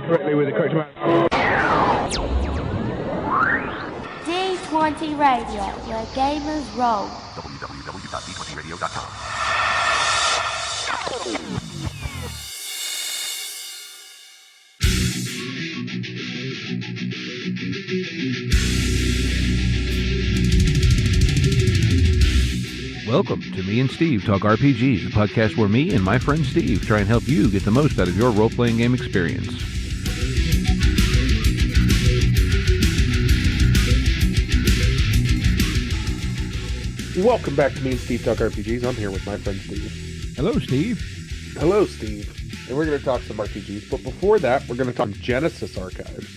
correctly with the correct amount. D20 Radio, where gamers roll. www.d20radio.com. Welcome to Me and Steve Talk RPGs, a podcast where me and my friend Steve try and help you get the most out of your role-playing game experience. Welcome back to Me and Steve Talk RPGs. I'm here with my friend Steve. Hello, Steve. Hello, Steve. And we're going to talk some RPGs, but before that, we're going to talk Genesis Archives.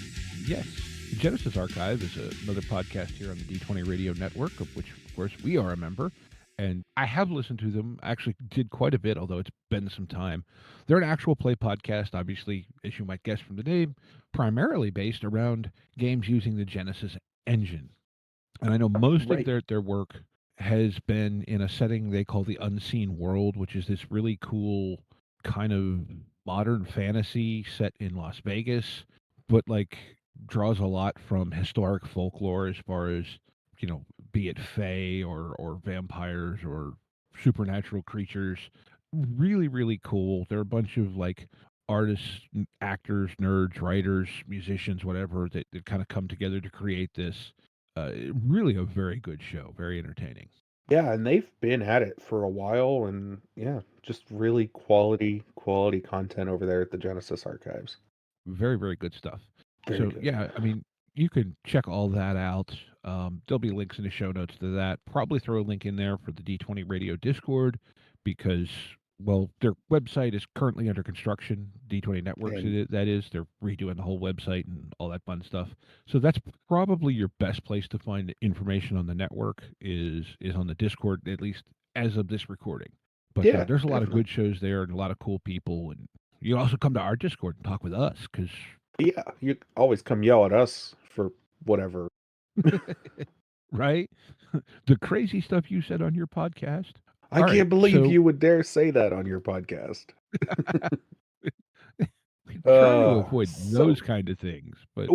Yes, the Genesis Archive is another podcast here on the D20 Radio Network, of which, of course, we are a member. And I have listened to them, actually did quite a bit, although it's been some time. They're an actual play podcast, obviously, as you might guess from the name, primarily based around games using the Genesis engine. And I know most of their work has been in a setting they call the Unseen World, which is this really cool kind of modern fantasy set in Las Vegas, but like draws a lot from historic folklore as far as, you know, be it fae or vampires or supernatural creatures. Really, really cool. They're a bunch of like artists, actors, nerds, writers, musicians, whatever, that kind of come together to create this. Really a very good show, very entertaining. Yeah, and they've been at it for a while, and yeah, just really quality content over there at the Genesis Archives. Very, very good stuff. Very good. Yeah, I mean, you can check all that out. There'll be links in the show notes to that. Probably throw a link in there for the D20 Radio Discord because, well, their website is currently under construction. D20 Networks, that is. They're redoing the whole website and all that fun stuff. So that's probably your best place to find information on the network is on the Discord, at least as of this recording. But Yeah, there's a lot of definitely. good shows there and a lot of cool people. And you can also come to our Discord and talk with us because... Yeah, you always come yell at us for whatever. Right? The crazy stuff you said on your podcast. I can't believe you would dare say that on your podcast. We try to avoid those kind of things, but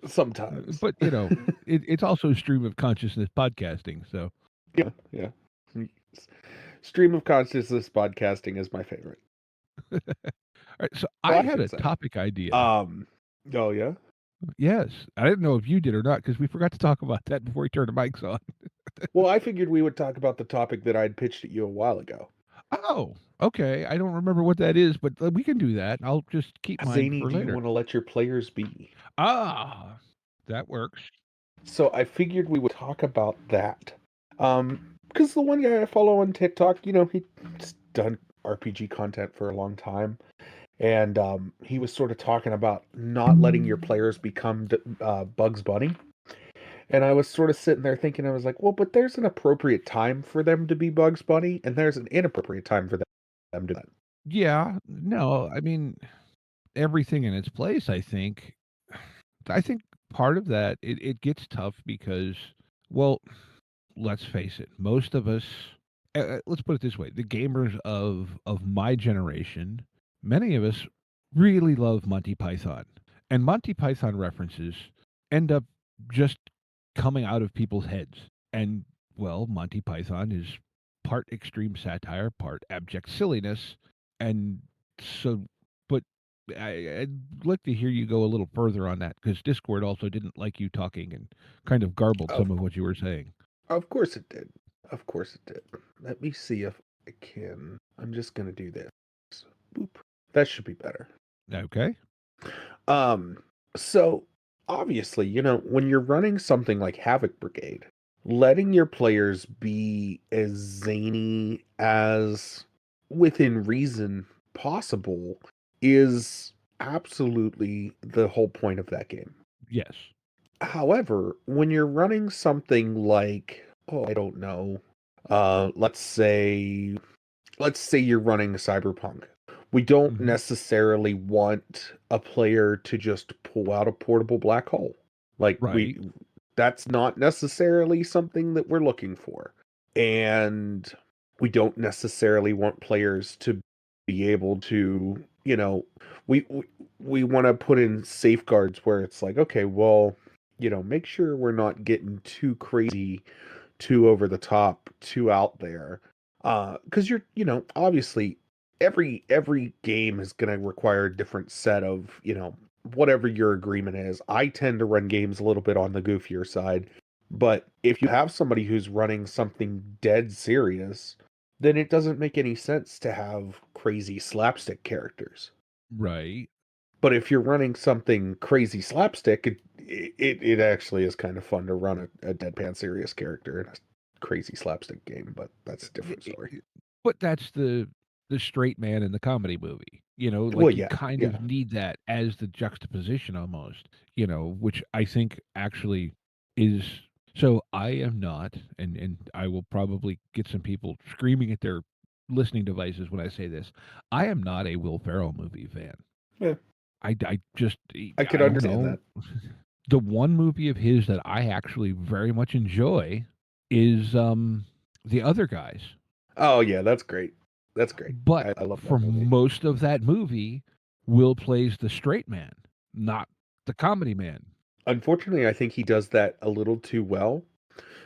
sometimes. But you know, it's also stream of consciousness podcasting. So yeah. Stream of consciousness podcasting is my favorite. All right, so I had a topic idea. Oh yeah. Yes, I didn't know if you did or not because we forgot to talk about that before we turned the mics on. Well, I figured we would talk about the topic that I'd pitched at you a while ago. Oh, okay. I don't remember what that is, but we can do that. I'll just keep mine Zany, for do later. you want to let your players be? Ah, that works. So I figured we would talk about that. Because the one guy I follow on TikTok, you know, he's done RPG content for a long time. And he was sort of talking about not letting your players become Bugs Bunny. And I was sort of sitting there thinking, I was like, well, but there's an appropriate time for them to be Bugs Bunny, and there's an inappropriate time for them to do that. Yeah, no, I mean, everything in its place, I think. I think part of that, it gets tough because, well, let's face it, most of us, let's put it this way, the gamers of my generation, many of us really love Monty Python. And Monty Python references end up just coming out of people's heads. And, well, Monty Python is part extreme satire, part abject silliness. And so, but I'd like to hear you go a little further on that because Discord also didn't like you talking and kind of garbled some of what you were saying. Of course it did. Of course it did. Let me see if I can. I'm just going to do this. Boop. That should be better. Okay. So obviously, you know, when you're running something like Havoc Brigade, letting your players be as zany as within reason possible is absolutely the whole point of that game. Yes. However, when you're running something like, I don't know, let's say you're running Cyberpunk. We don't necessarily want a player to just pull out a portable black hole. Like, that's not necessarily something that we're looking for. And we don't necessarily want players to be able to, we want to put in safeguards where it's like, okay, well, make sure we're not getting too crazy, too over the top, too out there. Because obviously every game is going to require a different set of, whatever your agreement is. I tend to run games a little bit on the goofier side, but if you have somebody who's running something dead serious, then it doesn't make any sense to have crazy slapstick characters. Right. But if you're running something crazy slapstick, it actually is kind of fun to run a deadpan serious character in a crazy slapstick game, but that's a different story. But that's the straight man in the comedy movie, Well, like, you yeah, kind yeah. of need that as the juxtaposition almost, which I think actually is so I am not, and I will probably get some people screaming at their listening devices when I say this, I am not a Will Ferrell movie fan. Yeah, I just I could I don't understand know. that. The one movie of his that I actually very much enjoy is, The Other Guys. Oh yeah, that's great. That's great. But I love that for movie. most of that movie, Will plays the straight man, not the comedy man. Unfortunately, I think he does that a little too well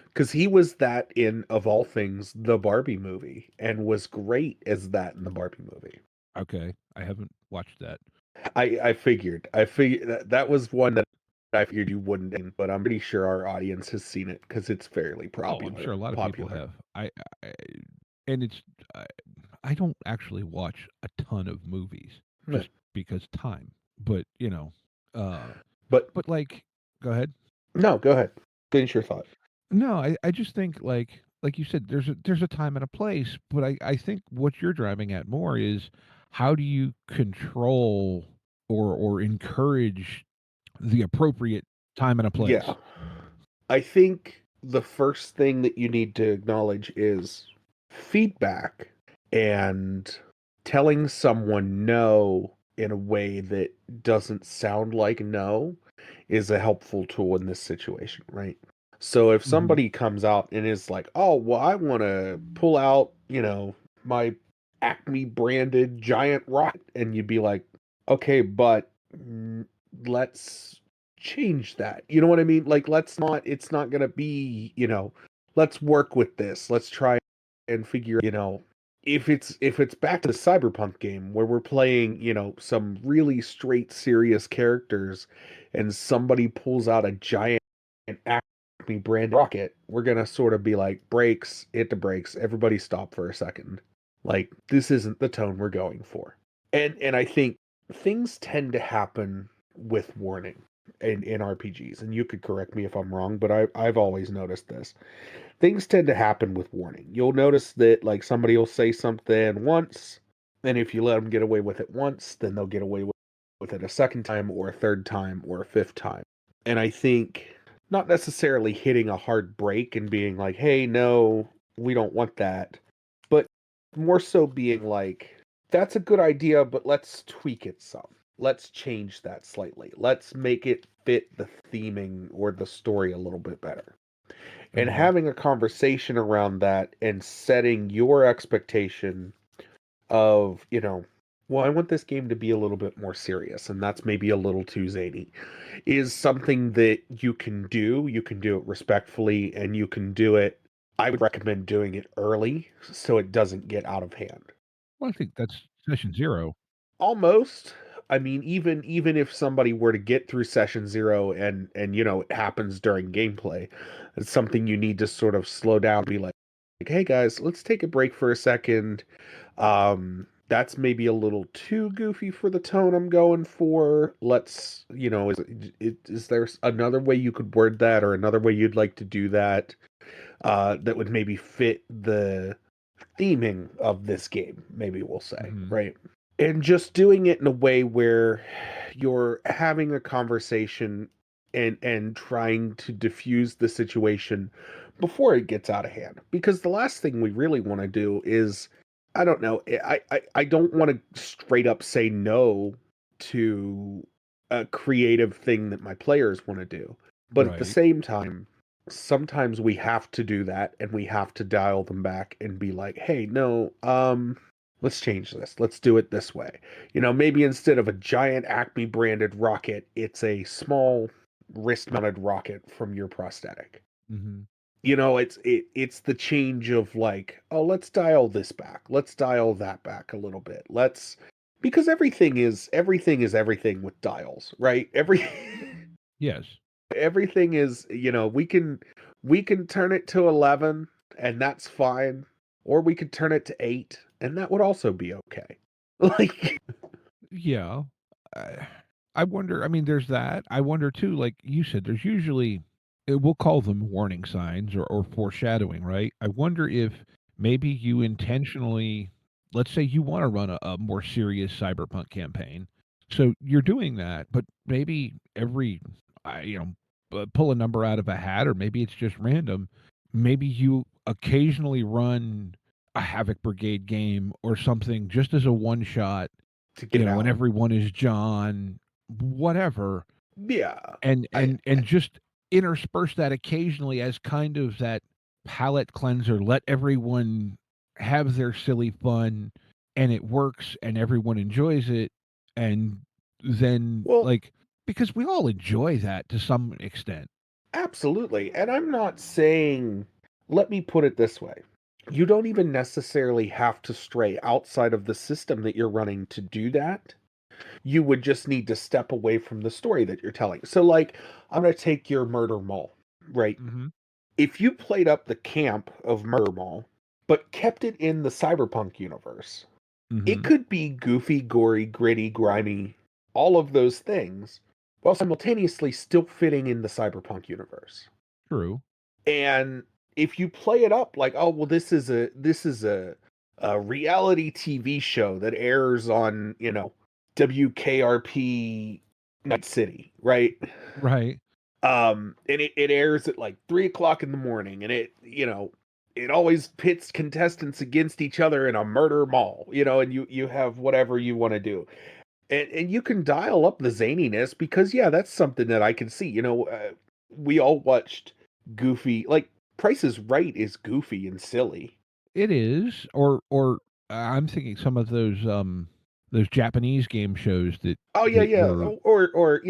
because he was that in, of all things, the Barbie movie, and was great as that in the Barbie movie. Okay, I haven't watched that. I figured that was one that I figured you wouldn't, but I'm pretty sure our audience has seen it because it's fairly Oh, I'm sure popular. a lot of people Popular. have. I and it's I don't actually watch a ton of movies Yeah. just because time. But, uh But but like go ahead. no, go ahead. Finish your thought. No, I just think like you said, there's a time and a place, but I think what you're driving at more is how do you control or encourage the appropriate time and a place? Yeah. I think the first thing that you need to acknowledge is feedback, and telling someone no in a way that doesn't sound like no is a helpful tool in this situation, right? So if Mhm. somebody comes out and is like, "Oh, well, I want to pull out, my Acme branded giant rocket," and you'd be like, "Okay, but let's change that." You know what I mean? Like, it's not going to be, let's work with this. Let's try and figure, if it's back to the cyberpunk game where we're playing, some really straight serious characters, and somebody pulls out a giant Acme brand rocket, we're gonna sort of be like, brakes, hit the brakes, everybody stop for a second. Like, this isn't the tone we're going for. And I think things tend to happen with warning in RPGs, and you could correct me if I'm wrong, but I've always noticed this. Things tend to happen with warning. You'll notice that, like, somebody will say something once, and if you let them get away with it once, then they'll get away with it a second time, or a third time, or a fifth time. And I think not necessarily hitting a hard break and being like, hey, no, we don't want that, but more so being like, that's a good idea, but let's tweak it some. Let's change that slightly. Let's make it fit the theming or the story a little bit better. And Mhm. having a conversation around that and setting your expectation of, well, I want this game to be a little bit more serious, and that's maybe a little too zany, is something that you can do. You can do it respectfully, and you can do it. I would recommend doing it early so it doesn't get out of hand. Well, I think that's session 0. Almost. I mean, even if somebody were to get through session 0 and it happens during gameplay, it's something you need to sort of slow down, be like, hey guys, let's take a break for a second. That's maybe a little too goofy for the tone I'm going for. Let's, is there another way you could word that, or another way you'd like to do that, that would maybe fit the theming of this game, maybe we'll say, Mhm. right? And just doing it in a way where you're having a conversation and trying to diffuse the situation before it gets out of hand, because the last thing we really want to do is, I don't know, I don't want to straight up say no to a creative thing that my players want to do, but at the Right. same time, sometimes we have to do that, and we have to dial them back and be like, hey, no, Let's change this. Let's do it this way. Maybe instead of a giant Acme branded rocket, it's a small wrist mounted rocket from your prosthetic. Mm-hmm. It's the change of like, oh, let's dial this back. Let's dial that back a little bit. Because everything is everything with dials, right? Yes. Everything is, we can turn it to 11 and that's fine, or we could turn it to 8 and that would also be okay. Like, Yeah. I, I wonder, I mean, there's that. I wonder too, like you said, there's usually, we'll call them warning signs or foreshadowing, right? I wonder if maybe you intentionally, let's say you want to run a more serious cyberpunk campaign. So you're doing that, but maybe every, pull a number out of a hat, or maybe it's just random. Maybe you occasionally run a Havoc Brigade game or something just as a one shot, to get it when out. everyone is John, whatever, Yeah. and I, and and just intersperse that occasionally as kind of that palate cleanser. Let everyone have their silly fun, and it works, and everyone enjoys it, and then well, like because we all enjoy that to some extent. absolutely. And I'm not saying, let me put it this way. You don't even necessarily have to stray outside of the system that you're running to do that. You would just need to step away from the story that you're telling. So, like, I'm going to take your Murder Mall, right? Mm-hmm. If you played up the camp of Murder Mall, but kept it in the cyberpunk universe, it Mm-hmm. could be goofy, gory, gritty, grimy, all of those things, while simultaneously still fitting in the cyberpunk universe. True. And if you play it up like, oh well, this is a reality TV show that airs on, WKRP Night City, right? Right. And it airs at like 3 o'clock in the morning, and it always pits contestants against each other in a murder mall, and you have whatever you want to do. And you can dial up the zaniness because, yeah, that's something that I can see. We all watched Goofy, like Price is Right is goofy and silly. It is, or I'm thinking some of those Japanese game shows that Oh yeah, that yeah, were, or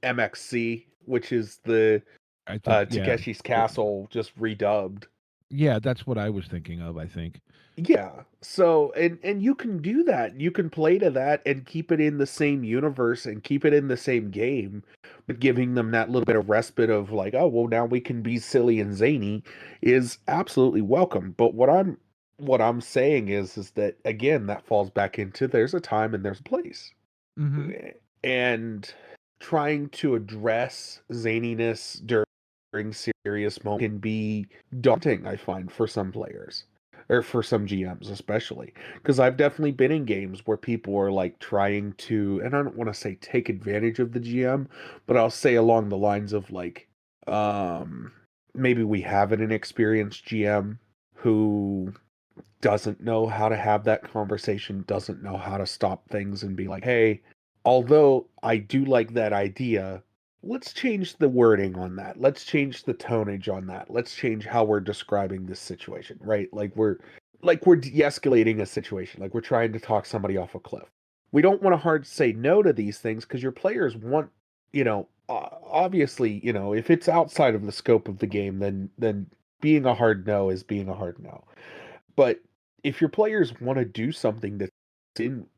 MXC, which is the I think, yeah. Takeshi's Castle just redubbed. Yeah, that's what I was thinking of, I think. Yeah. So, and you can do that. You can play to that and keep it in the same universe and keep it in the same game, but giving them that little bit of respite of like, oh, well, now we can be silly and zany is absolutely welcome. But what I'm saying is that again, that falls back into there's a time and there's a place. Mhm. And trying to address zaniness during serious moments can be daunting, I find, for some players or for some GMs especially, because I've definitely been in games where people are like trying to, and I don't want to say take advantage of the GM, but I'll say along the lines of like, um maybe we have an inexperienced GM who doesn't know how to have that conversation, doesn't know how to stop things and be like, hey, although I do like that idea, let's change the wording on that. Let's change the tonnage on that. Let's change how we're describing this situation, right? Like we're de-escalating a situation, like we're trying to talk somebody off a cliff. We don't want to hard say no to these things because your players want, obviously, if it's outside of the scope of the game, then being a hard no is being a hard no. But if your players want to do something that's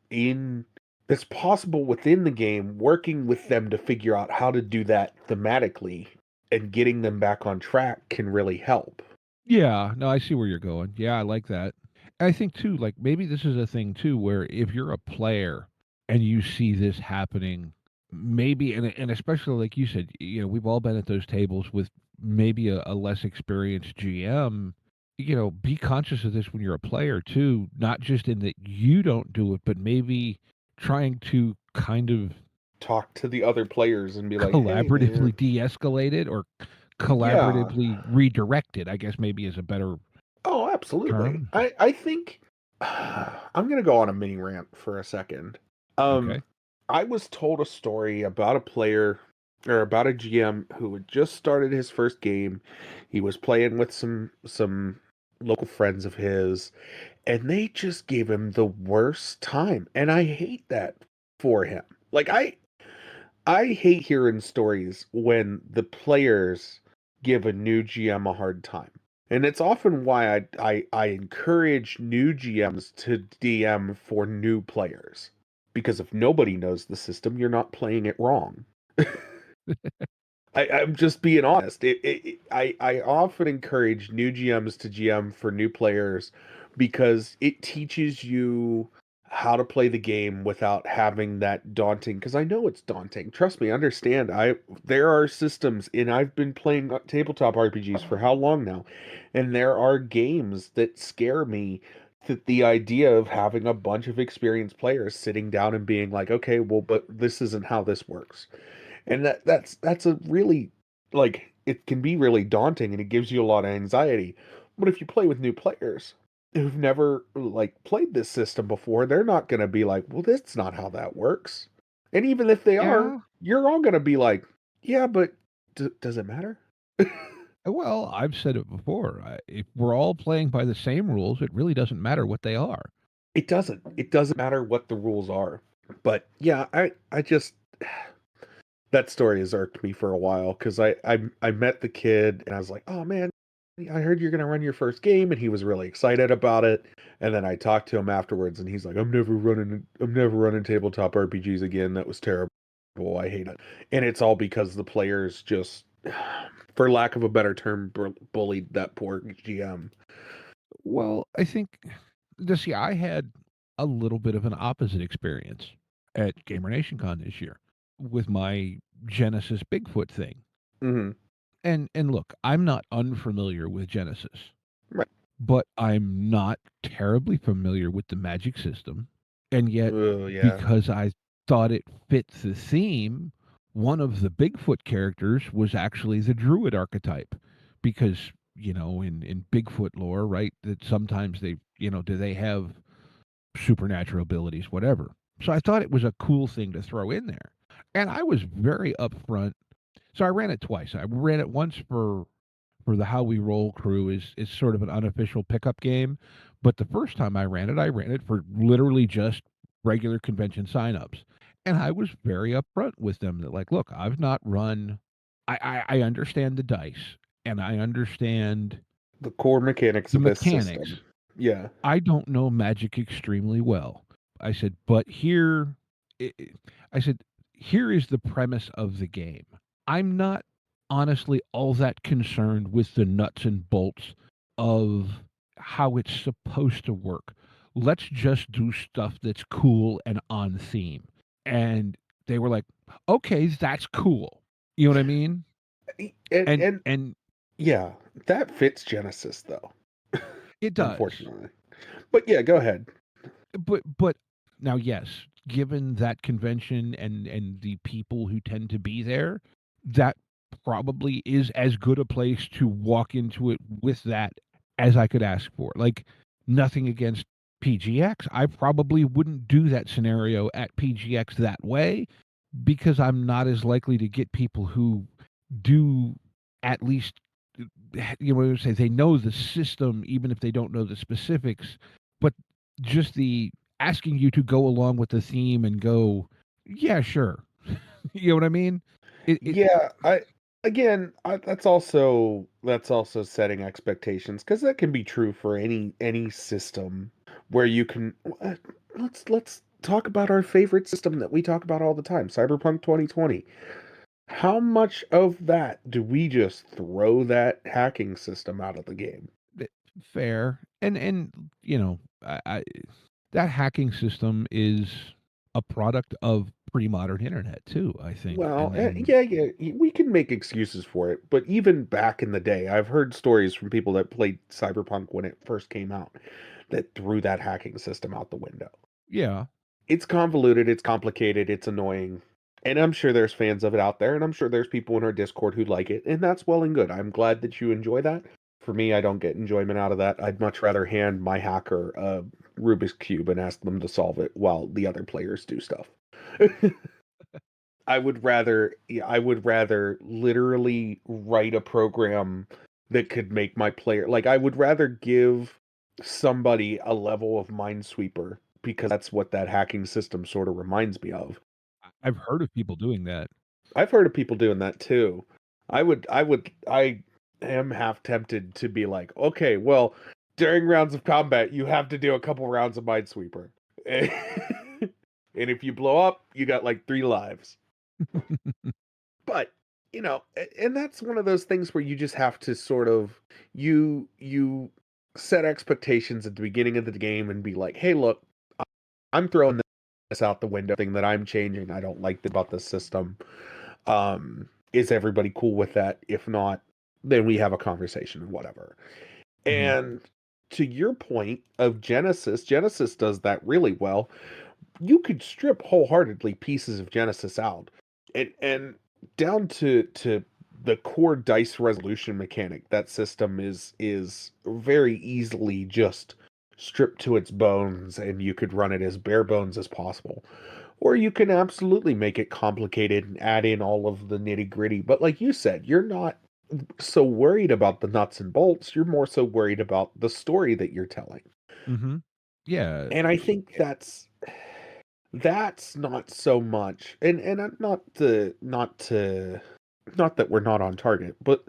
in that's possible within the game, working with them to figure out how to do that thematically and getting them back on track can really help. Yeah, no, I see where you're going. Yeah, I like that. I think too, like maybe this is a thing too, where if you're a player and you see this happening, maybe, and especially like you said, we've all been at those tables with maybe a less experienced GM. Be conscious of this when you're a player too, not just in that you don't do it, but maybe trying to kind of Talk to the other players and be like, "Hey, collaboratively man, de-escalate it, or yeah, collaboratively redirect it, I guess maybe is a better oh, absolutely." term. I think I'm gonna go on a mini rant for a second. Okay. I was told a story about a player or about a GM who had just started his first game. He was playing with some local friends of his, and they just gave him the worst time, and I hate that for him. Like I hate hearing stories when the players give a new GM a hard time. And it's often why I encourage new GMs to DM for new players. Because if nobody knows the system, you're not playing it wrong. I'm just being honest. I often encourage new GMs to GM for new players because it teaches you how to play the game without having that daunting. Because I know it's daunting. Trust me, I understand. There are systems, and I've been playing tabletop RPGs for how long now, and there are games that scare me. That the idea of having a bunch of experienced players sitting down and being like, okay, well, but this isn't how this works, and that's a really, like, it can be really daunting, and it gives you a lot of anxiety. But if you play with new players who've never like played this system before, they're not going to be like, well, that's not how that works. And even if they are, Yeah. you're all going to be like, yeah, but does it matter? Well, I've said it before. If we're all playing by the same rules, it really doesn't matter what they are. It doesn't matter what the rules are. But yeah, I just, that story has irked me for a while, because I met the kid and I was like, oh man, I heard you're gonna run your first game, and he was really excited about it. And then I talked to him afterwards, and he's like, I'm never running tabletop RPGs again. That was terrible. I hate it. And it's all because the players just, for lack of a better term, bullied that poor GM. Well, I think, see, I had a little bit of an opposite experience at Gamer Nation Con this year with my Genesis Bigfoot thing. Hmm. And look, I'm not unfamiliar with Genesis, Right. but I'm not terribly familiar with the magic system. And yet, Oh yeah. because I thought it fit the theme, one of the Bigfoot characters was actually the druid archetype. Because, in Bigfoot lore, right, that sometimes do they have supernatural abilities, whatever. So I thought it was a cool thing to throw in there. And I was very upfront. So I ran it twice. I ran it once for the How We Roll crew is sort of an unofficial pickup game. But the first time I ran it for literally just regular convention signups. And I was very upfront with them that, like, look, I've not run. I understand the dice, and I understand The core mechanics the of this mechanics. system. Yeah. I don't know Magic extremely well. I said, but I I said, here is the premise of the game. I'm not honestly all that concerned with the nuts and bolts of how it's supposed to work. Let's just do stuff that's cool and on theme. And they were like, okay, that's cool. You know what I mean? And And and yeah, that fits Genesis though, it does. unfortunately. But yeah, go ahead. But now, yes, given that convention and the people who tend to be there, that probably is as good a place to walk into it with that as I could ask for. Like, nothing against PGX. I probably wouldn't do that scenario at PGX that way because I'm not as likely to get people who do at least, what I would say, they know the system even if they don't know the specifics, but just the asking you to go along with the theme and go, yeah, sure. You know what I mean? It Yeah, that's also setting expectations, because that can be true for any system where you can. Let's talk about our favorite system that we talk about all the time, Cyberpunk 2020. How much of that do we just throw that hacking system out of the game? fair. And I that hacking system is a product of pre-modern internet too, I think. Well, And yeah, yeah, we can make excuses for it, but even back in the day, I've heard stories from people that played Cyberpunk when it first came out that threw that hacking system out the window. yeah. It's convoluted, it's complicated, it's annoying, and I'm sure there's fans of it out there, and I'm sure there's people in our Discord who like it, and that's well and good. I'm glad that you enjoy that. For me, I don't get enjoyment out of that. I'd much rather hand my hacker a Rubik's Cube and ask them to solve it while the other players do stuff. I would rather literally write a program that could make my player, like, I would rather give somebody a level of Minesweeper, because that's what that hacking system sort of reminds me of. I've heard of people doing that. I've heard of people doing that too. I am half tempted to be like, okay, well, during rounds of combat, you have to do a couple rounds of Minesweeper. And if you blow up, you got like 3 lives. But, and that's one of those things where you just have to sort of, you set expectations at the beginning of the game and be like, hey, look, I'm throwing this out the window, thing that I'm changing. I don't like about this system. Is everybody cool with that? If not, then we have a conversation and whatever. And to your point of Genesis does that really well. You could strip wholeheartedly pieces of Genesis out, and down to the core dice resolution mechanic. That system is very easily just stripped to its bones, and you could run it as bare bones as possible. Or you can absolutely make it complicated and add in all of the nitty gritty. But like you said, you're not so worried about the nuts and bolts. You're more so worried about the story that you're telling. Yeah. And I think that's not so much. And not that we're not on target, but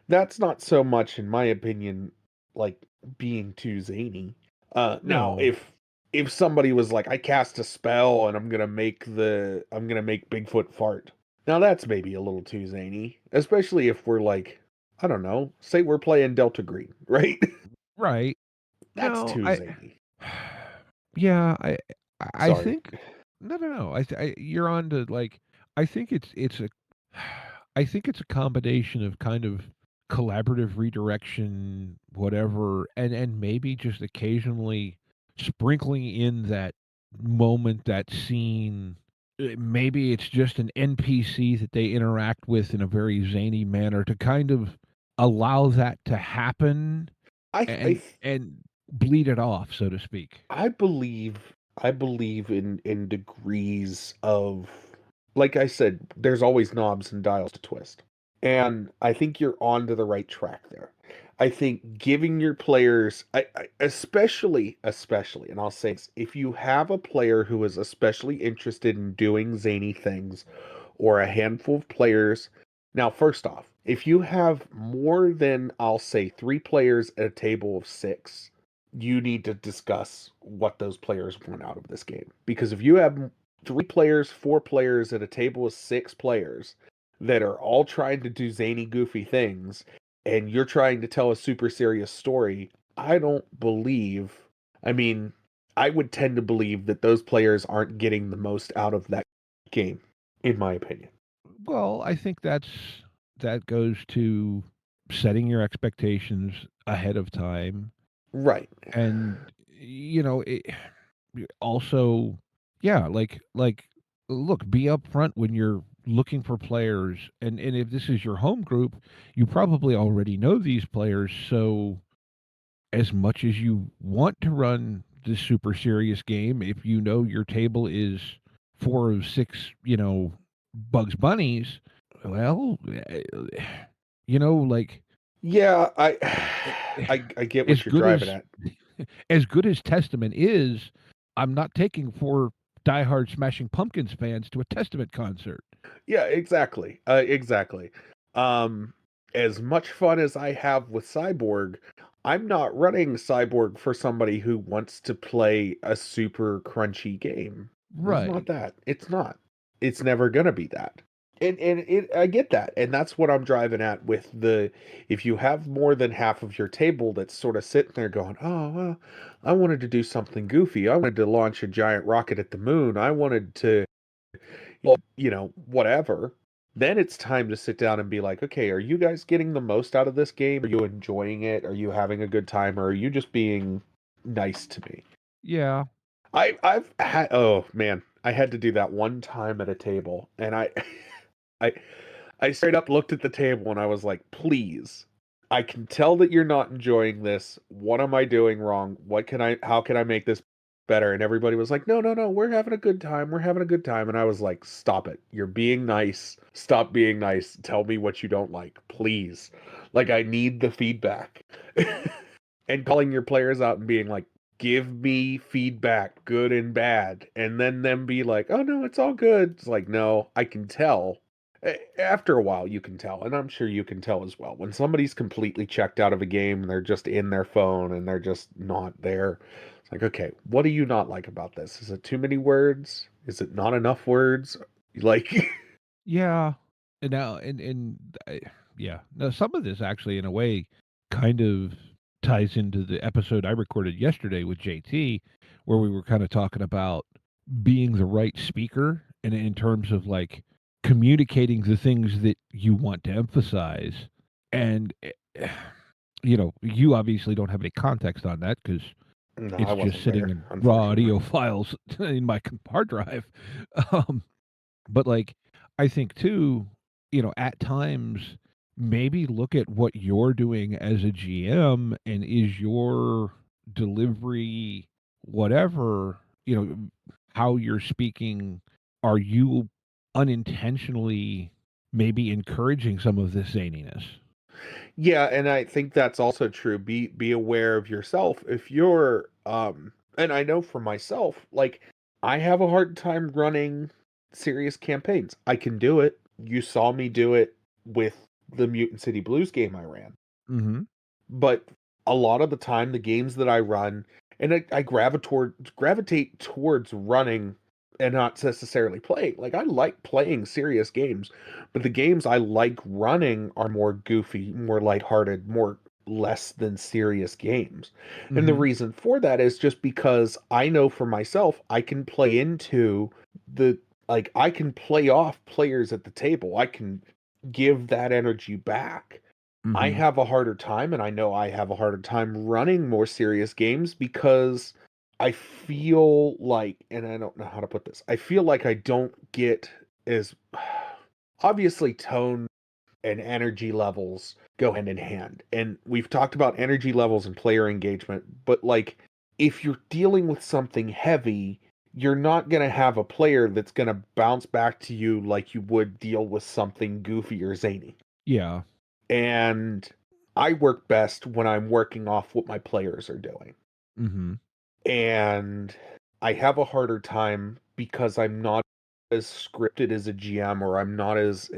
that's not so much, in my opinion, like being too zany. Now, No. if somebody was like, I cast a spell and I'm gonna make Bigfoot fart. Now that's maybe a little too zany, especially if we're like, I don't know, say we're playing Delta Green, right? Right. That's No, too zany. yeah, I Sorry. think no. You're on to like I think it's a I think it's a combination of kind of collaborative redirection, whatever, and maybe just occasionally sprinkling in that moment, that scene. Maybe it's just an NPC that they interact with in a very zany manner to kind of allow that to happen and bleed it off, so to speak. I believe in degrees of, like I said, there's always knobs and dials to twist. And I think you're onto the right track there. I think giving your players, especially, and I'll say this, if you have a player who is especially interested in doing zany things, or a handful of players. Now, first off, if you have more than, I'll say, 3 players at a table of 6, you need to discuss what those players want out of this game. Because if you have 3 players, 4 players at a table of 6 players that are all trying to do zany, goofy things, and you're trying to tell a super serious story, I don't believe, I mean, I would tend to believe that those players aren't getting the most out of that game, in my opinion. Well, I think that goes to setting your expectations ahead of time, Right. and it also, yeah, like look, be upfront when you're looking for players, and if this is your home group, you probably already know these players, so as much as you want to run this super serious game, if you know your table is 4 of 6, Bugs Bunnies, well, like Yeah, I eh, I get as what you're good driving as at. as good as Testament is, I'm not taking 4 diehard Smashing Pumpkins fans to a Testament concert. Yeah, exactly. Exactly. Um, as much fun as I have with Cyborg, I'm not running Cyborg for somebody who wants to play a super crunchy game. It's not Right. that. It's not. It's never gonna be that. And I get that. And that's what I'm driving at with the, if you have more than half of your table that's sort of sitting there going, "Oh, well, I wanted to do something goofy. I wanted to launch a giant rocket at the moon. I wanted to, whatever." Then it's time to sit down and be like, okay, are you guys getting the most out of this game? Are you enjoying it? Are you having a good time? Or are you just being nice to me? Yeah. I've had, oh man, I had to do that one time at a table, and I I straight up looked at the table and I was like, please, I can tell that you're not enjoying this. What am I doing wrong? How can I make this better? And everybody was like, no, no, no, we're having a good time. We're having a good time. And I was like, stop it. You're being nice. Stop being nice. Tell me what you don't like, please. Like, I need the feedback. and calling your players out and being like, give me feedback, good and bad, and then them be like, oh no, it's all good. It's like, no, I can tell. After a while, you can tell, and I'm sure you can tell as well. When somebody's completely checked out of a game, they're just in their phone and they're just not there. It's like, okay, what do you not like about this? Is it too many words? Is it not enough words? Like, Yeah. And now, yeah. Now, some of this actually, in a way, kind of ties into the episode I recorded yesterday with JT, where we were kind of talking about being the right speaker and in terms of like communicating the things that you want to emphasize. And, you obviously don't have any context on that because no, I it's just wasn't sitting there, in raw unfortunately. audio files in my hard drive. Um, but like, I think too, at times, maybe look at what you're doing as a GM and is your delivery, whatever, how you're speaking, are you unintentionally maybe encouraging some of this zaniness? Yeah, and I think that's also true. Be aware of yourself. If you're and I know for myself, like I have a hard time running serious campaigns. I can do it. You saw me do it with the Mutant City Blues game I ran. Mhm. But a lot of the time the games that I run and I gravitate towards running and not necessarily playing. Like I like playing serious games, but the games I like running are more goofy, more lighthearted, more less than serious games. And the Mhm. reason for that is just because I know for myself I can play into the I can play off players at the table. I can give that energy back. I Mhm. have a harder time, and I know I have a harder time running more serious games because I feel like, and I don't know how to put this, I feel like I don't get as obviously tone and energy levels go hand in hand. And we've talked about energy levels and player engagement, but like if you're dealing with something heavy, you're not going to have a player that's going to bounce back to you like you would deal with something goofy or zany. Yeah. And I work best when I'm working off what my players are doing. Mhm. And I have a harder time because I'm not as scripted as a GM, or I'm not as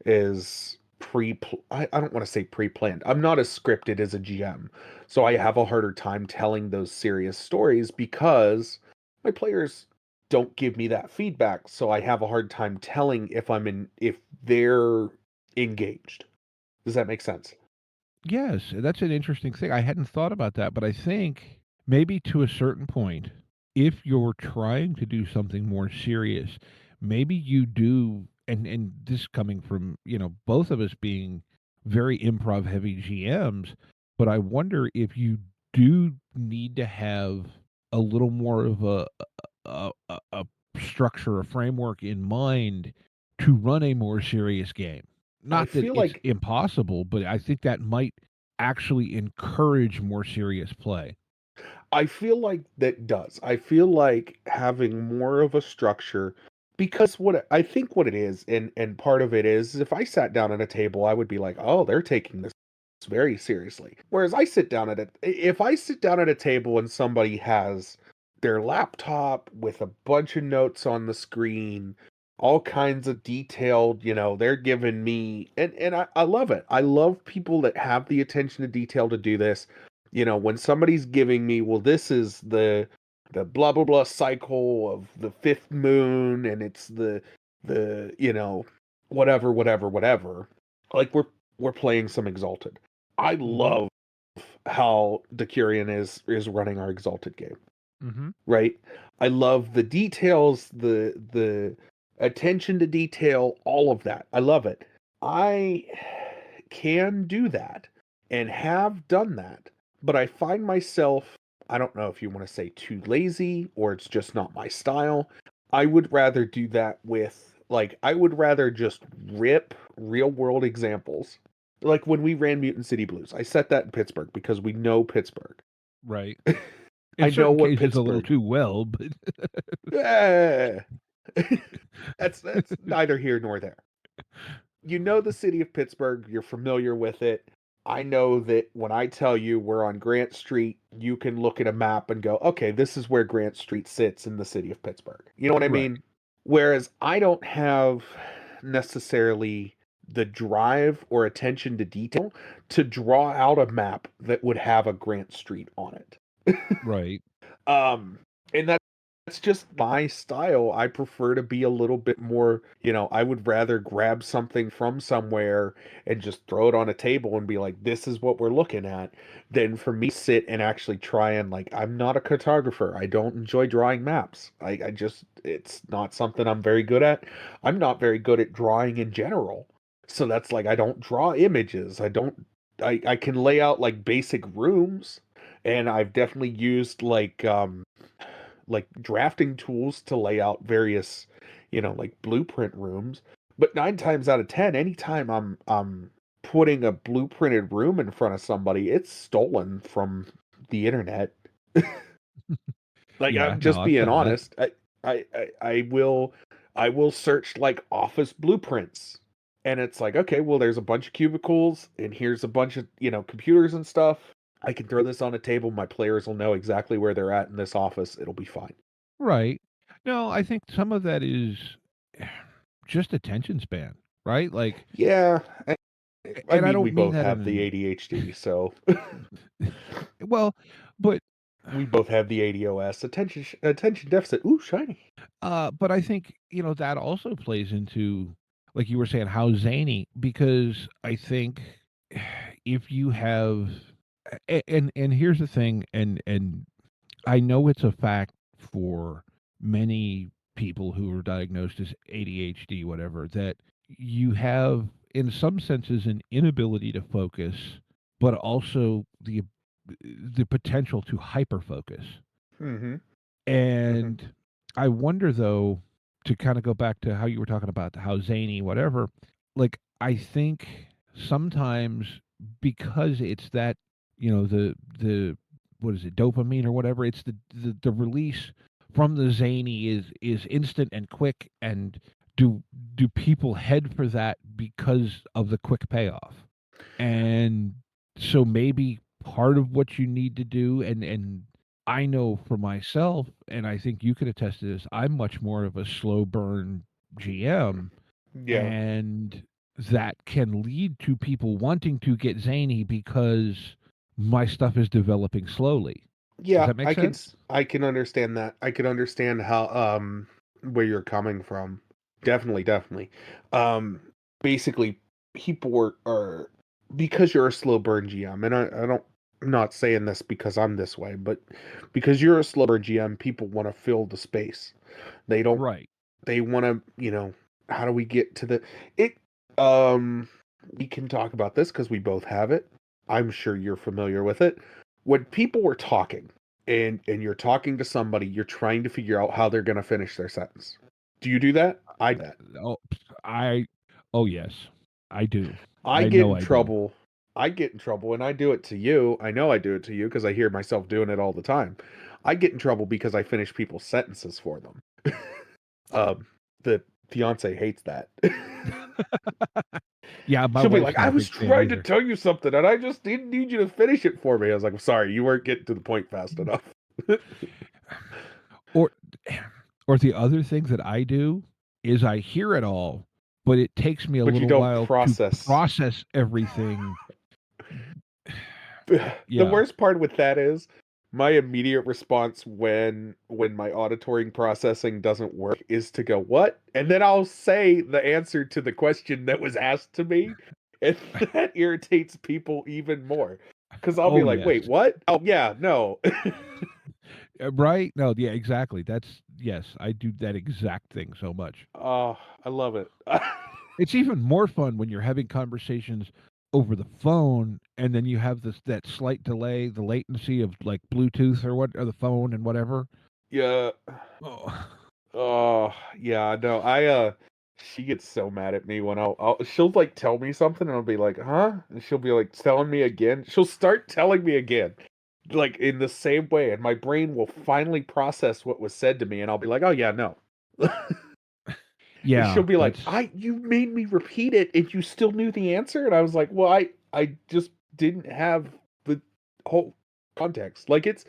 I don't want to say pre-planned. I'm not as scripted as a GM. So I have a harder time telling those serious stories because my players don't give me that feedback. So I have a hard time telling if they're engaged. Does that make sense? Yes, that's an interesting thing. I hadn't thought about that, but I think maybe to a certain point, if you're trying to do something more serious, maybe you do, and this coming from, both of us being very improv heavy GMs, but I wonder if you do need to have a little more of a structure, a framework in mind to run a more serious game. I Not that feel it's like impossible, but I think that might actually encourage more serious play. I feel like that does. I feel like having more of a structure because I think what it is, and part of it is if I sat down at a table, I would be like, oh, they're taking this very seriously. Whereas if I sit down at a table and somebody has their laptop with a bunch of notes on the screen, all kinds of detailed, they're giving me, and I love it. I love people that have the attention to detail to do this. When somebody's giving me, well, this is the blah blah blah cycle of the fifth moon, and it's the whatever whatever whatever. Like we're playing some Exalted. I Mhm. love how Decurion is running our Exalted game, Mhm. right? I love the details, the attention to detail, all of that. I love it. I can do that and have done that, but I find myself, I don't know if you want to say too lazy or it's just not my style. I would rather do that I would rather just rip real world examples. Like when we ran Mutant City Blues, I set that in Pittsburgh because we know Pittsburgh. Right. In I know certain what cases, a little Pittsburgh. too well, but Eh. That's neither here nor there. You know the city of Pittsburgh, you're familiar with it. I know that when I tell you we're on Grant Street, you can look at a map and go, okay, this is where Grant Street sits in the city of Pittsburgh. You know what I Right. mean? Whereas I don't have necessarily the drive or attention to detail to draw out a map that would have a Grant Street on it. Right. And that's just my style. I prefer to be a little bit more, I would rather grab something from somewhere and just throw it on a table and be like, this is what we're looking at, than for me to sit and actually try and, like, I'm not a cartographer. I don't enjoy drawing maps. I just, it's not something I'm very good at. I'm not very good at drawing in general. So that's like, I don't draw images. I can lay out like basic rooms, and I've definitely used like drafting tools to lay out various, like blueprint rooms. But 9 times out of 10, anytime I'm putting a blueprinted room in front of somebody, it's stolen from the internet. Like, Yeah. I'm No, just I've being done that. honest. I will search like office blueprints. And it's like, okay, well, there's a bunch of cubicles, and here's a bunch of, computers and stuff. I can throw this on a table. My players will know exactly where they're at in this office. It'll be fine. Right. No, I think some of that is just attention span, right? Like, Yeah, I and I mean, we don't mean both that have the in ADHD, so well, but we both have the ADOS, attention deficit. Ooh, shiny. but I think, that also plays into, like you were saying, how zany, because I think if you have and here's the thing, and I know it's a fact for many people who are diagnosed as ADHD, whatever, that you have, in some senses, an inability to focus, but also the potential to hyper focus. Mm-hmm. Mm-hmm. And I wonder, though, to kind of go back to how you were talking about how zany, whatever, like, I think sometimes because it's that, the what is it, dopamine or whatever, it's the release from the zany is instant and quick, and do do people head for that because of the quick payoff? And so maybe part of what you need to do, and I know for myself, and I think you could attest to this, I'm much more of a slow burn GM, Yeah. and that can lead to people wanting to get zany because my stuff is developing slowly. Does Yeah, that make sense? I can understand that. I can understand how where you're coming from. Definitely, definitely. Um Basically, people are because you're a slow burn GM, and I don't, I'm not saying this because I'm this way, but because you're a slow burn GM, people want to fill the space. They don't Right. they want to, how do we get to the it um we can talk about this because we both have it. I'm sure you're familiar with it. When people were talking, and you're talking to somebody, you're trying to figure out how they're going to finish their sentence. Do you do that? I do that. Oh, I oh yes, I do. I I get know in I do. trouble. I get in trouble, and I do it to you. I know I do it to you because I hear myself doing it all the time. I get in trouble because I finish people's sentences for them. um, the fiance hates that. Yeah, my She'll be wife's like, not "I a was big fan trying to either. tell you something, and I just didn't need you to finish it for me." I was like, "I'm sorry, you weren't getting to the point fast enough." Or or the other thing that I do is I hear it all, but it takes me a But you little don't while to process. process everything. The Yeah. worst part with that is my immediate response when my auditory processing doesn't work is to go, "What?" And then I'll say the answer to the question that was asked to me, and that irritates people even more because I'll be Oh, like, yes. "Wait, what? Oh yeah, no." Right? No, yeah, exactly. That's yes, I do that exact thing so much. Oh, I love it. It's even more fun when you're having conversations over the phone, and then you have that slight delay, the latency of, like, Bluetooth or the phone and whatever. Yeah. Oh. Oh, yeah, no, she gets so mad at me when she'll like tell me something, and I'll be like, "Huh?" And she'll be like telling me again. She'll start telling me again, like in the same way, and my brain will finally process what was said to me, and I'll be like, "Oh yeah, no." And she'll Yeah, be like, that's you made me repeat it, and you still knew the answer?" And I was like, "Well, I just didn't have the whole context. Like, it's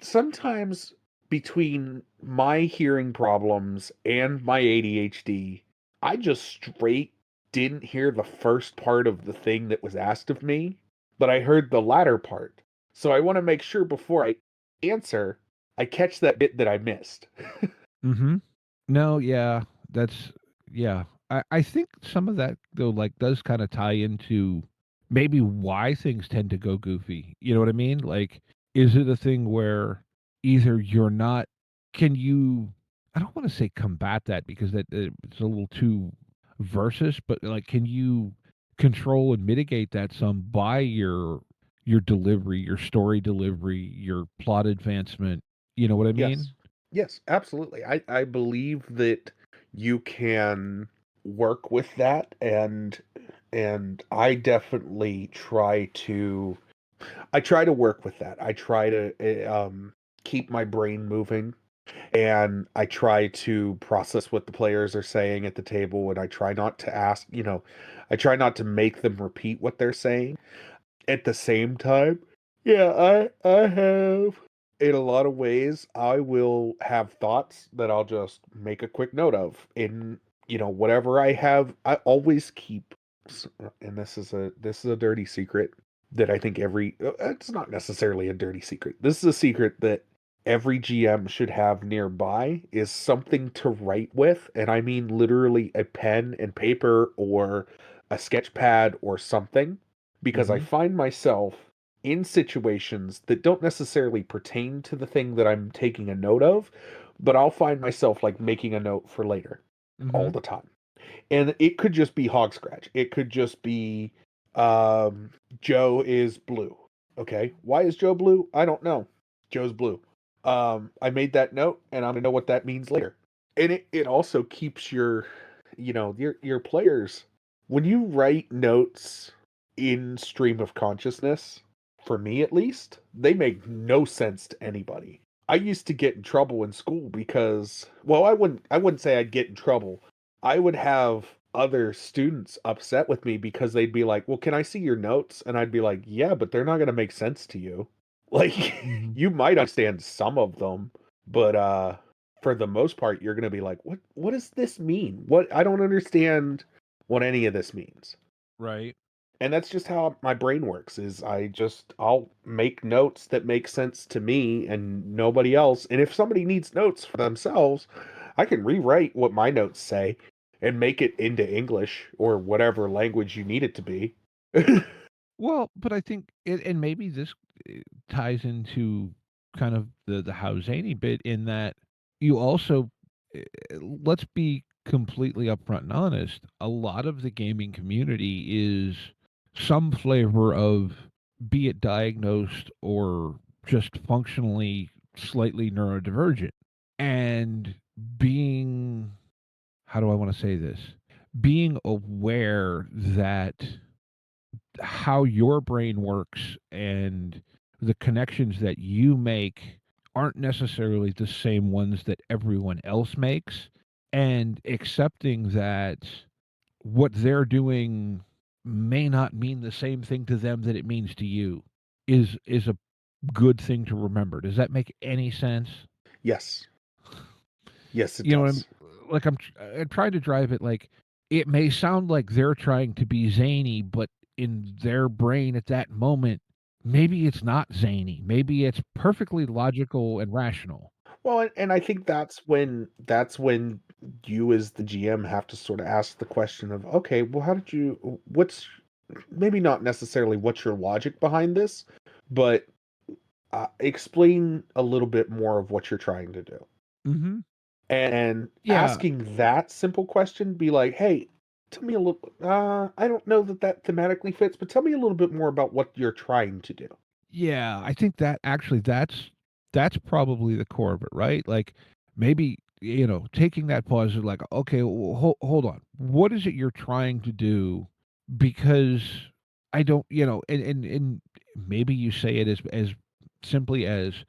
sometimes between my hearing problems and my ADHD, I just straight didn't hear the first part of the thing that was asked of me, but I heard the latter part. So I want to make sure before I answer, I catch that bit that I missed. Mm-hmm. No, yeah, that's yeah. I think some of that though, like, does kind of tie into maybe why things tend to go goofy. You know what I mean? Like, is it a thing where either you're not, can you? I don't want to say combat that because it's a little too versus, but like, can you control and mitigate that some by your delivery, your story delivery, your plot advancement? You know what I mean? Yes. Yes, absolutely. I believe that you can work with that, and I definitely try to work with that. I try to keep my brain moving, and I try to process what the players are saying at the table, and I try not to I try not to make them repeat what they're saying. At the same time, yeah, I have in a lot of ways, I will have thoughts that I'll just make a quick note of in, whatever I have. I always keep and this is a dirty secret that I think it's not necessarily a dirty secret. This is a secret that every GM should have nearby is something to write with, and I mean literally a pen and paper or a sketch pad or something, because I Mm-hmm. find myself in situations that don't necessarily pertain to the thing that I'm taking a note of, but I'll find myself like making a note for later all Mm-hmm. the time. And it could just be hog scratch. It could just be um, Joe is blue. Okay. Why is Joe blue? I don't know. Joe's blue. I made that note and I'm gonna know what that means later. And it also keeps your players, when you write notes in stream of consciousness, for me at least, they make no sense to anybody. I used to get in trouble in school because, well, I wouldn't say I'd get in trouble. I would have other students upset with me because they'd be like, "Well, can I see your notes?" And I'd be like, "Yeah, but they're not going to make sense to you. Like, Mm-hmm. you might understand some of them, but for the most part, you're going to be like, what does this mean? What I don't understand what any of this means." Right. And that's just how my brain works, is I'll make notes that make sense to me and nobody else. And if somebody needs notes for themselves, I can rewrite what my notes say and make it into English or whatever language you need it to be. Well, but I think, and maybe this ties into kind of the how zany bit in that you also, let's be completely upfront and honest. A lot of the gaming community is some flavor of, be it diagnosed or just functionally slightly neurodivergent, and being, how do I want to say this? Being aware that how your brain works and the connections that you make aren't necessarily the same ones that everyone else makes, and accepting that what they're doing may not mean the same thing to them that it means to you is a good thing to remember. Does that make any sense? Yes. Yes, it You know what I'm does. like, I'm trying to drive it, like, it may sound like they're trying to be zany, but in their brain at that moment, maybe it's not zany. Maybe it's perfectly logical and rational. Well, and I think that's when you as the GM have to sort of ask the question of, okay, well, what's maybe not necessarily what's your logic behind this, but explain a little bit more of what you're trying to do. Mhm. And Yeah. asking that simple question, be like, hey, tell me a little, I don't know that thematically fits, but tell me a little bit more about what you're trying to do. Yeah, I think that actually that's probably the core of it, right? Like, maybe, taking that pause is like, okay, hold on. What is it you're trying to do? Because I don't, and maybe you say it as simply as,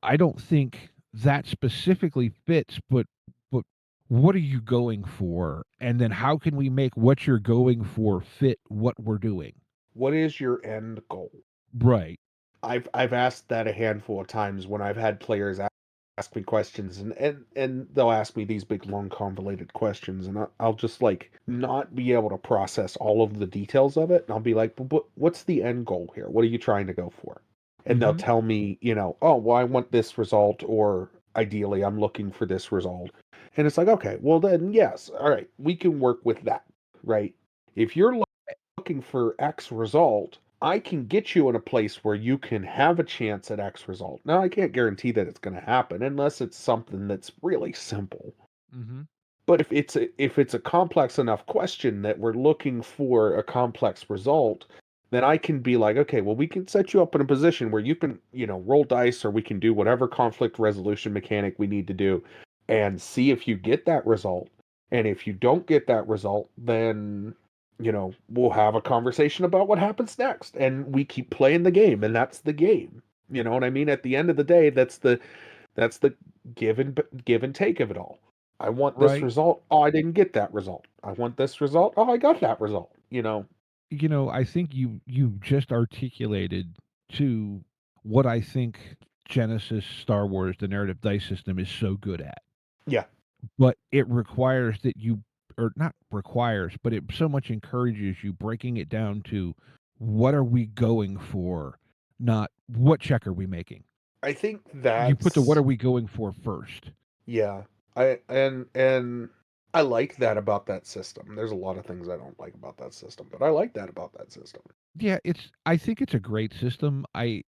I don't think that specifically fits, but what are you going for? And then how can we make what you're going for fit what we're doing? what is your end goal? Right. I've asked that a handful of times when I've had players ask me questions, and they'll ask me these big long convoluted questions, and I'll just like not be able to process all of the details of it, and I'll be like, but what's the end goal here? What are you trying to go for? And they'll Mm-hmm. tell me, oh, well, I want this result, or ideally I'm looking for this result. And it's like, okay, well then yes, all right, we can work with that, right? If you're looking for X result, I can get you in a place where you can have a chance at X result. Now, I can't guarantee that it's going to happen unless it's something that's really simple. Mm-hmm. But if it's a complex enough question that we're looking for a complex result, then I can be like, okay, well, we can set you up in a position where you can, roll dice, or we can do whatever conflict resolution mechanic we need to do and see if you get that result. And if you don't get that result, then, we'll have a conversation about what happens next. And we keep playing the game, and that's the game. You know what I mean? At the end of the day, that's the give and take of it all. I want this Right. result. Oh, I didn't get that result. I want this result. Oh, I got that result. I think you just articulated to what I think Genesis Star Wars, the narrative dice system, is so good at. Yeah. But it requires that you, or not requires, but it so much encourages you breaking it down to what are we going for, not what check are we making. I think You put the what that's are we going for first. yeah. And I like that about that system. There's a lot of things I don't like about that system, but I like that about that system. Yeah, I think it's a great system. I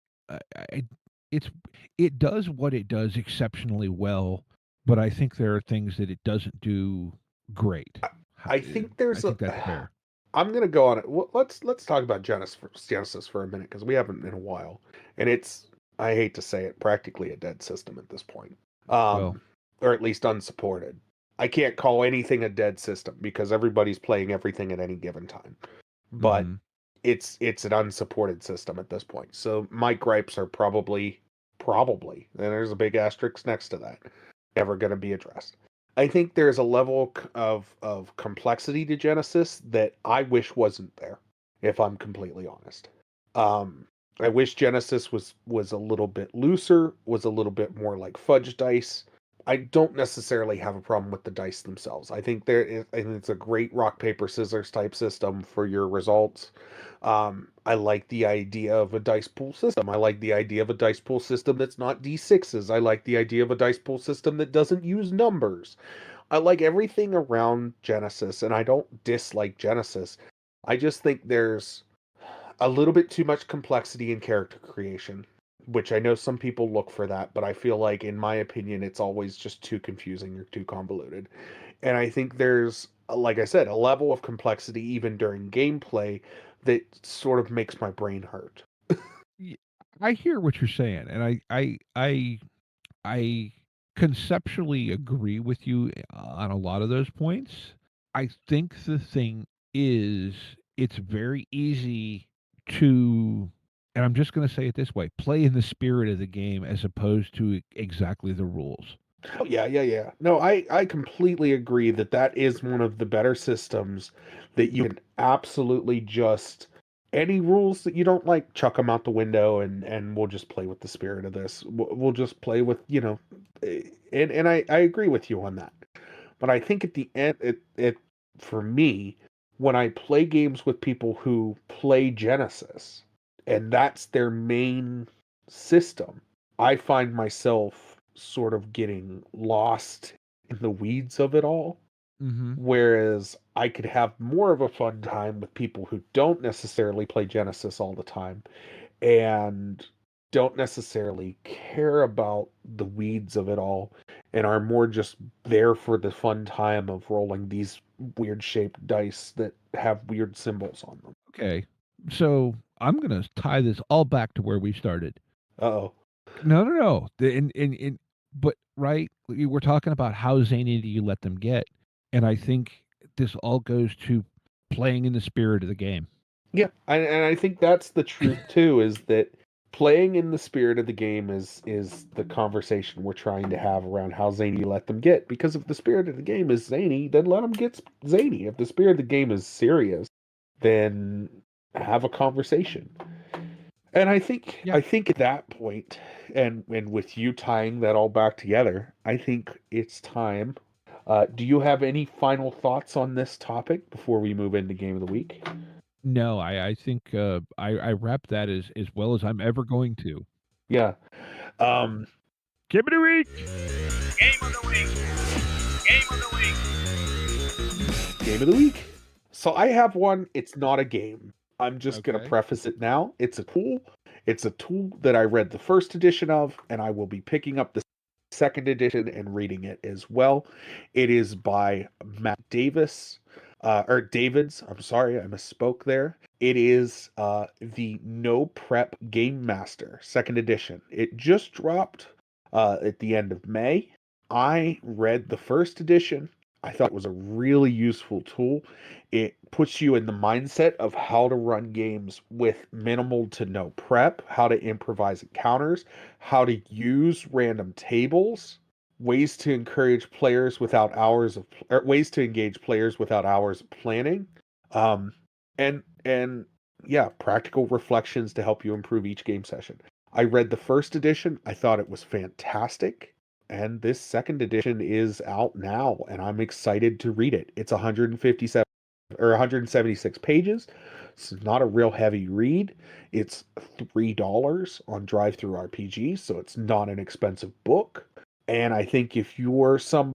it's it does what it does exceptionally well, but I think there are things that it doesn't do great. I think I there's a think that's fair. I'm gonna go on it. Well, let's talk about Genesis for a minute because we haven't in a while, and it's I hate to say it, practically a dead system at this point, Well, or at least unsupported. I can't call anything a dead system because everybody's playing everything at any given time, but mhm. it's an unsupported system at this point. So my gripes are probably, and there's a big asterisk next to that, never going to be addressed. I think there's a level of complexity to Genesis that I wish wasn't there, if I'm completely honest. Um, I wish Genesis was a little bit looser, was a little bit more like fudge dice. I don't necessarily have a problem with the dice themselves. I think it's a great rock paper scissors type system for your results. I like the idea of a dice pool system. I like the idea of a dice pool system that's not D6s. I like the idea of a dice pool system that doesn't use numbers. I like everything around Genesis, and I don't dislike Genesis. I just think there's a little bit too much complexity in character creation, which I know some people look for that, but I feel like, in my opinion, it's always just too confusing or too convoluted. And I think there's, like I said, a level of complexity even during gameplay that sort of makes my brain hurt. Y- I hear what you're saying, and I conceptually agree with you on a lot of those points. I think the thing is it's very easy to, and I'm just going to say it this way, play in the spirit of the game as opposed to exactly the rules. Oh, yeah, yeah, yeah. No, I completely agree that that is one of the better systems that you can absolutely just any rules that you don't like, chuck them out the window, and we'll just play with the spirit of this. We'll just play with, and I agree with you on that. But I think at the end, it for me, when I play games with people who play Genesis, and that's their main system, I find myself sort of getting lost in the weeds of it all. Mhm. Whereas I could have more of a fun time with people who don't necessarily play Genesis all the time and don't necessarily care about the weeds of it all and are more just there for the fun time of rolling these weird shaped dice that have weird symbols on them. Okay. So, I'm going to tie this all back to where we started. Uh-oh. No, no, no. But right, we're talking about how zany do you let them get, and I think this all goes to playing in the spirit of the game. Yeah, and I think that's the truth too, is that playing in the spirit of the game is the conversation we're trying to have around how zany you let them get. Because if the spirit of the game is zany, then let them get zany. If the spirit of the game is serious, then have a conversation. And Yeah. I think at that point, and with you tying that all back together, I think it's time. Do you have any final thoughts on this topic before we move into game of the week? No, I think I wrapped that as well as I'm ever going to. Yeah. Um, Give it a week. Game of the week. Game of the week. game of the week. So I have one. It's not a game. I'm just going to Okay. preface it now. It's a tool. It's a tool that I read the first edition of, and I will be picking up the second edition and reading it as well. It is by Matt Davis, or Davids. I'm sorry, I misspoke there. It is the No Prep Game Master, second edition. It just dropped at the end of May. I read the first edition. I thought it was a really useful tool. It puts you in the mindset of how to run games with minimal to no prep, how to improvise encounters, how to use random tables, ways to encourage players without hours of or ways to engage players without hours of planning. Um and yeah, practical reflections to help you improve each game session. I read the first edition. I thought it was fantastic. And this second edition is out now, and I'm excited to read it. It's 157 or 176 pages. It's not a real heavy read. It's $3 on Drive Through RPG, so it's not an expensive book. And I think if you're somebody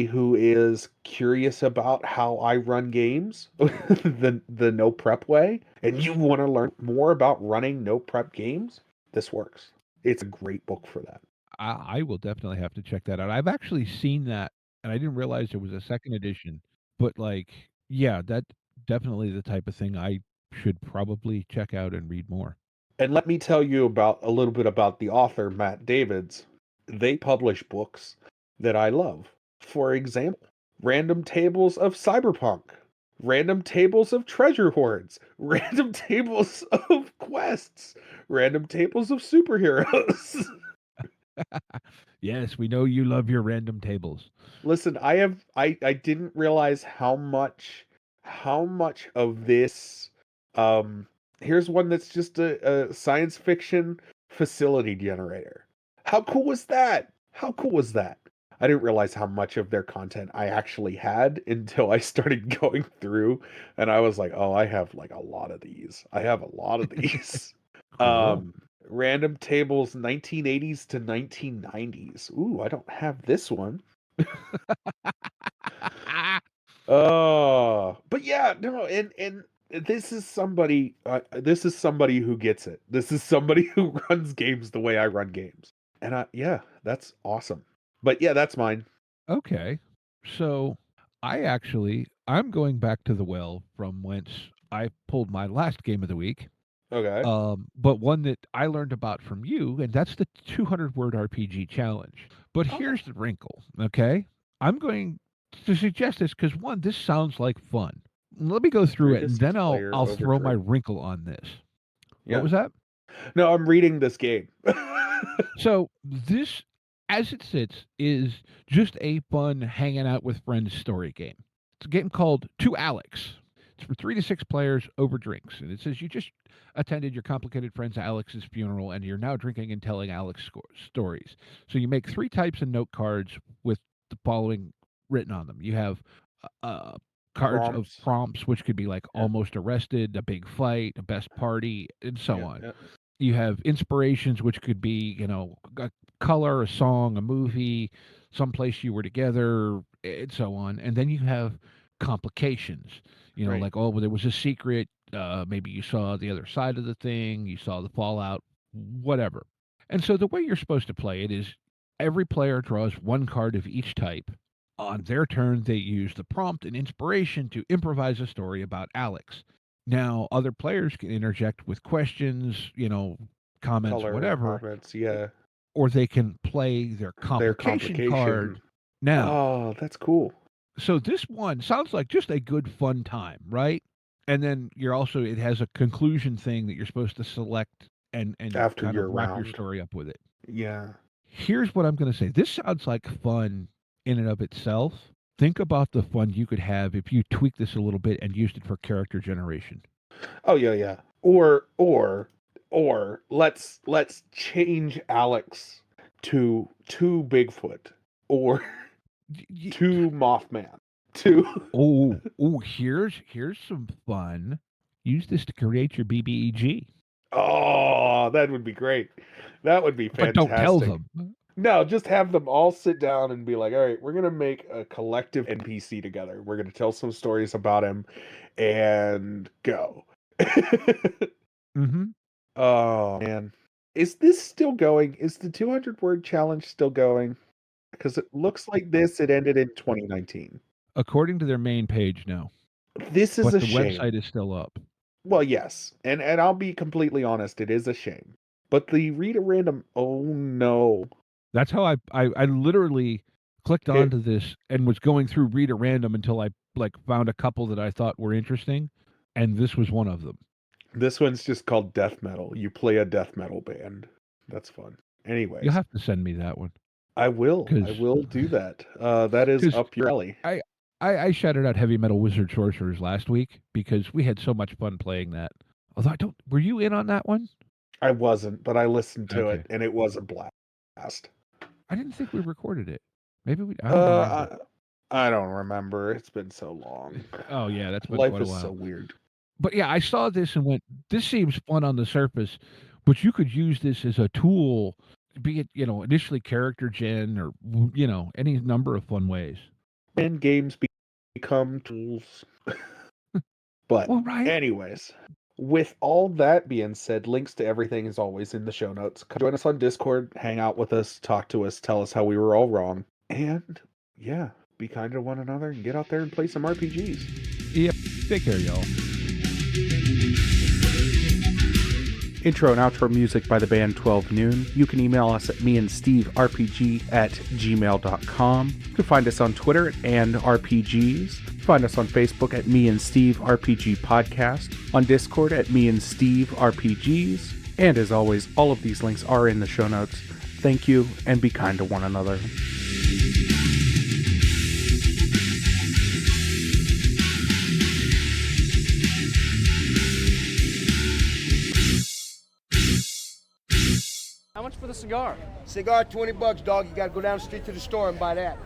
who is curious about how I run games the no prep way, and you want to learn more about running no prep games, this works. It's a great book for that. I will definitely have to check that out. I've actually seen that, and I didn't realize there was a second edition. But like, yeah, that definitely the type of thing I should probably check out and read more. And let me tell you about a little bit about the author, Matt Davids. They publish books that I love. For example, Random Tables of Cyberpunk, Random Tables of Treasure Hoards, Random Tables of Quests, Random Tables of Superheroes. Yes, we know you love your random tables. Listen, I didn't realize how much of this here's one that's just a science fiction facility generator. How cool was that? How cool was that? I didn't realize how much of their content I actually had until I started going through, and I was like, "Oh, I have like a lot of these. I have a lot of these." Cool. Um Random tables 1980s to 1990s. Ooh, I don't have this one. Oh, but yeah, no, and this is somebody who gets it. This is somebody who runs games the way I run games. And yeah, that's awesome. But yeah, that's mine. Okay. So I'm going back to the well from whence I pulled my last game of the week. Okay. But one that I learned about from you, and that's the 200 word RPG challenge. But Oh, here's the wrinkle, okay? I'm going to suggest this because one, this sounds like fun. Let me go through three it, to and six then I'll player I'll over throw my drink. wrinkle on this. What Yeah. was that? No, I'm reading this game. So this, as it sits, is just a fun hanging out with friends story game. It's a game called To Alex. It's for 3 to 6 players over drinks, and it says you just attended your complicated friend Alex's funeral, and you're now drinking and telling Alex stories. So you make 3 types of note cards with the following written on them. You have uh, cards of Prompts. prompts, which could be like Yeah. almost arrested, a big fight, a best party, and so Yeah. on. Yeah. You have inspirations, which could be, a color, a song, a movie, someplace you were together, and so on. And then you have complications, Right. like, oh, well, there was a secret. Maybe you saw the other side of the thing, you saw the fallout, whatever. And so the way you're supposed to play it is every player draws 1 card of each type. On their turn, they use the prompt and inspiration to improvise a story about Alex. Now, other players can interject with questions, comments, Color whatever, comments. Yeah. or they can play their Their complication complication. card now. Oh, that's cool. So this one sounds like just a good fun time, right? And then it has a conclusion thing that you're supposed to select and After kind of your wrap your round. story up with it. Yeah. Here's what I'm going to say. This sounds like fun in and of itself. Think about the fun you could have if you tweak this a little bit and used it for character generation. Oh yeah, yeah. Or let's change Alex to Bigfoot or to Mothman. To Here's some fun. Use this to create your BBEG. Oh, that would be great. That would be But don't tell fantastic. them. No, just have them all sit down and be like, all right, we're going to make a collective NPC together. We're going to tell some stories about him and go. Mm-hmm. Oh, man. Is this still going? Is the 200 word challenge still going? Because it looks like it ended in 2019. According to their main page, no. This is But a the shame. website is still up. Well, yes. And I'll be completely honest, it is a shame. But the read a random, oh no. That's how I literally clicked onto this and was going through read at random until I found a couple that I thought were interesting, and this was one of them. This one's just called death metal. You play a death metal band. That's fun. Anyways, You'll have to send me that one. I will do that. That is up your alley. I shouted out Heavy Metal Wizard Sorcerers last week because we had so much fun playing that. Although were you in on that one? I wasn't, but I listened to Okay. it and it was a blast. I didn't think we recorded it. Maybe we. I don't remember. I don't remember. It's been so long. Oh yeah, that's been Life quite a is while. so weird. But yeah, I saw this and went, this seems fun on the surface, but you could use this as a tool, be it, initially character gen or, any number of fun ways. And games become tools. But well, right. Anyways, with all that being said, links to everything is always in the show notes. Come join us on Discord, hang out with us, talk to us, tell us how we were all wrong. And yeah, be kind to one another and get out there and play some RPGs. Yep. Take care, y'all. Intro and outro music by the band 12 Noon. You can email us at meandsteverpg@gmail.com. You can find us on Twitter and RPGs. Find us on Facebook at Me and Steve RPG Podcast, on Discord at Me and Steve RPGs, and as always, all of these links are in the show notes. Thank you, and be kind to one another. How much for the cigar? Cigar, $20, dog. You gotta go down the street to the store and buy that.